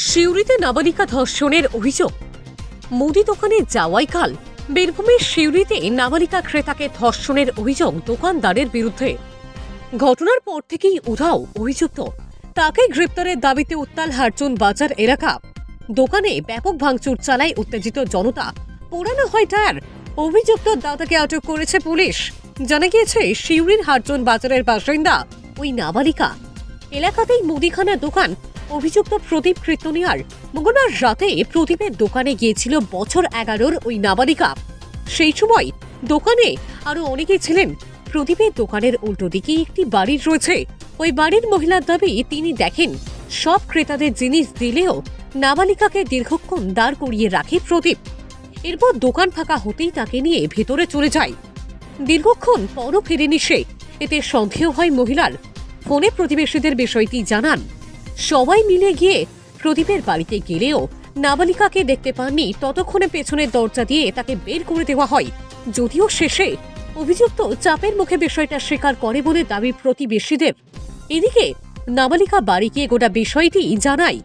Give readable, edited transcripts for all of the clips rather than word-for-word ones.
সিউড়িতে নাবালিকা ধর্ষণের অভিযোগ। মুদি দোকানে যাওয়াই কাল বীরভূমের সিউড়িতে নাবালিকা ক্রেতাকে ধর্ষণের অভিযোগ দোকানদারের বিরুদ্ধে। ঘটনার পর থেকেই উধাও অভিযুক্ত। তাকে গ্রেপ্তারের দাবিতে উত্তাল হারচুন বাজার এলাকা। দোকানে ব্যাপক ভাঙচুর চালায় উত্তেজিত জনতা, পোড়ানো হয় টায়ার। অভিযুক্ত দাদাকে আটক করেছে পুলিশ। জানা গিয়েছে সিউড়ির হারচুন বাজারের বাসিন্দা ওই নাবালিকা। এলাকাতেই মুদিখানা দোকান। অভিযুক্ত প্রদীপ কীর্তনিয়ার মঙ্গলবার রাতে প্রদীপের দোকানে গিয়েছিল বছর 11-র ওই নাবালিকা। সেই সময় দোকানে আরো অনেকেই ছিলেন। প্রদীপের দোকানের উল্টো দিকে একটি বাড়ি রয়েছে। ওই বাড়ির মহিলার দাবি, তিনি দেখেন সব ক্রেতাদের জিনিস দিলেও নাবালিকাকে দীর্ঘক্ষণ দাঁড় করিয়ে রাখে প্রদীপ। এরপর দোকান ফাঁকা হতেই তাকে নিয়ে ভেতরে চলে যায়। দীর্ঘক্ষণ পরও ফেরেনি সে। এতে সন্দেহ হয় মহিলার। ফোনে প্রতিবেশীদের বিষয়টি জানান। সবাই মিলে গিয়ে প্রদীপের বাড়িতে গেলেও নাবালিকাকে দেখতে পাননি। ততক্ষণে পেছনের দরজা দিয়ে তাকে বের করে দেওয়া হয়। যদিও শেষে অভিযুক্ত চাপের মুখে বিষয়টা স্বীকার করে বলে দাবি প্রতিবেশীদের। এদিকে নাবালিকা বাড়ি গিয়ে গোটা বিষয়টি জানায়।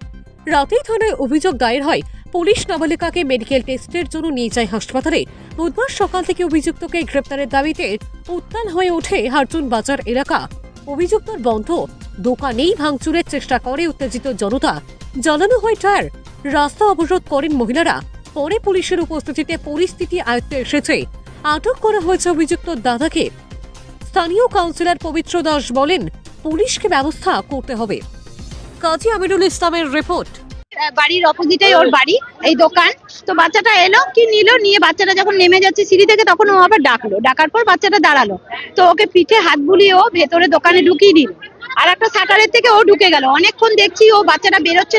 রাতেই থানায় অভিযোগ দায়ের হয়। পুলিশ নাবালিকাকে মেডিকেল টেস্টের জন্য নিয়ে যায় হাসপাতালে। বুধবার সকাল থেকে অভিযুক্তকে গ্রেপ্তারের দাবিতে উত্তাল হয়ে ওঠে হারচুন বাজার এলাকা। অভিযুক্তর বন্ধ দোকানেই ভাঙচুরের চেষ্টা করে উত্তেজিত জনতা। জ্বালানো হয় টায়ার। রাস্তা অবরোধ করেন মহিলারা। পরে পুলিশের উপস্থিতিতে পরিস্থিতি আয়ত্তে এসেছে। আটক করা হয়েছে অভিযুক্ত দাদাকে। স্থানীয় কাউন্সিলর পবিত্র দাস বলেন, পুলিশকে ব্যবস্থা করতে হবে। কাজী আমিরুল ইসলামের রিপোর্ট। বাড়ির অপোজিটেই ওর বাড়ি, এই দোকান। তো বাচ্চাটা এলো, কি নিল, নিয়ে বাচ্চাটা যখন নেমে যাচ্ছে সিঁড়ি থেকে, তখন ও আবার ডাকলো। ডাকার পর বাচ্চাটা দাঁড়ালো। তো ওকে পিঠে হাত বুলিয়ে ও ভেতরে দোকানে ঢুকিয়ে দিল। আর একটা শাটারের থেকে ও ঢুকে গেল। অনেকক্ষণ দেখছি ও বাচ্চাটা বেরোচ্ছে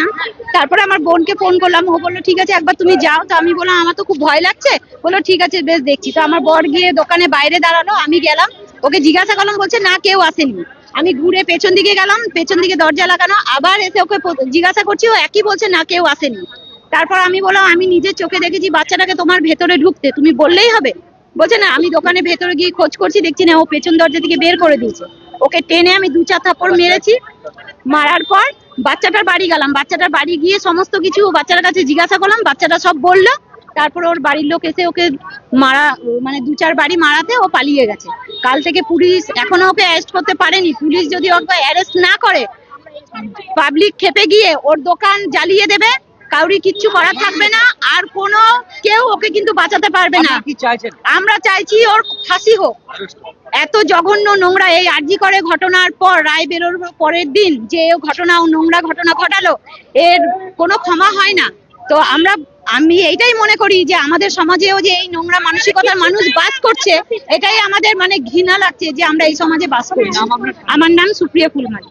না। তারপরে আমার বোনকে ফোন করলাম। ও বললো ঠিক আছে, একবার তুমি যাও। তো আমি বললাম আমার তো খুব ভয় লাগছে। বললো ঠিক আছে, বেশ দেখছি। তো আমার বর গিয়ে দোকানে বাইরে দাঁড়ালো। আমি গেলাম, ওকে জিজ্ঞাসা করলাম, বলছে না কেউ আসেনি। আমি ঘুরে পেছন দিকে গেলাম, পেছন দিকে দরজা লাগানো। আবার এসে ওকে জিজ্ঞাসা করছি, ও একই বলছে না কেউ আসেনি। তারপর আমি বললাম আমি নিজের চোখে দেখেছি বাচ্চাটাকে, তোমার ভেতরে ঢুকতে তুমি বললেই হবে। বলছে না, আমি দোকানে ভেতরে গিয়ে খোঁজ করছি, দেখছি না, ও পেছন দরজা থেকে বের করে দিয়েছে। ওকে টেনে আমি 2-4 থাপ্পড় মেরেছি। মারার পর বাচ্চাটার বাড়ি গেলাম। বাচ্চাটার বাড়ি গিয়ে সমস্ত কিছু বাচ্চাটার কাছে জিজ্ঞাসা করলাম। বাচ্চাটা সব বললো। তারপর ওর বাড়ির লোক এসে ওকে মারা, মানে 2-4 বাড়ি মারাতে ও পালিয়ে গেছে। কাল থেকে পুলিশ এখনো ওকে অ্যারেস্ট করতে পারেনি। পুলিশ যদি ওকে অ্যারেস্ট না করে, পাবলিক খেপে গিয়ে ওর দোকান জ্বালিয়ে দেবে। কাউরি কিচ্ছু করা থাকবে না। আর কোনো কেউ ওকে কিন্তু বাঁচাতে পারবে না। আমরা চাইছি ওর ফাঁসি হোক। এত জঘন্য নোংরা, এই আরজি করে ঘটনার পর, রায় বেরোর পরের দিন যে ঘটনা, ও নোংরা ঘটনা ঘটালো, এর কোনো ক্ষমা হয় না। তো আমি এইটাই মনে করি যে আমাদের সমাজেও যে এই নোংরা মানসিকতার মানুষ বাস করছে, এটাই আমাদের মানে ঘৃণা লাগছে যে আমরা এই সমাজে বাস করছি। আমার নাম সুপ্রিয়া ফুলমালী।